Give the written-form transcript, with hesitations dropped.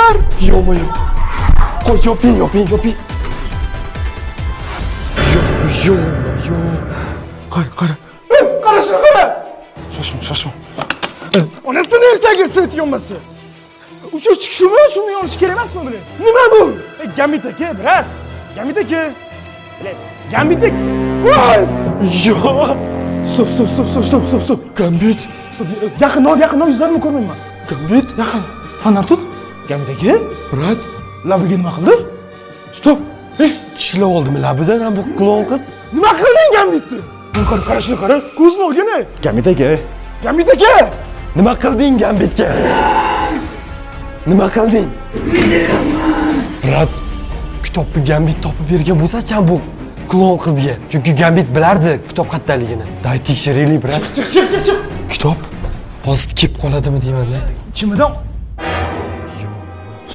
Ber! Yo-moyo. Qo'y, yoping. Yo-moyo. Qara. Qara shuni qara. Shoshma. Onasini ertaga sirtiyonmasa. O'sha chiqishimi, shuni yonish kerak emasmi bular? Nima bu? Gambit aka, brat. Gambit aka. Gambit aka. Voy! Yo! Stop. Gambit. Yaqin ol, yuzlarimni ko'rmayman. Gambit, yaqin. Fonar tut. Gambit aka. Brat, labiga nima qildi? Stop. Tishlab oldimi labidan ham bu klon qiz? Nima qilding Gambitni? Qara shuni qara. Ko'zini olgani. Gambit aka. Nima qilding Gambitga? Nima qilding? Brat, kitobni Gambit topib bergan bo'lsa-chi bu klon qizga. Chunki Gambit bilardi kitob qayerdaligini. Day tekshiraylik, brat. Chiq. Kitob post kelib qoladimi deyman-da. Kimidan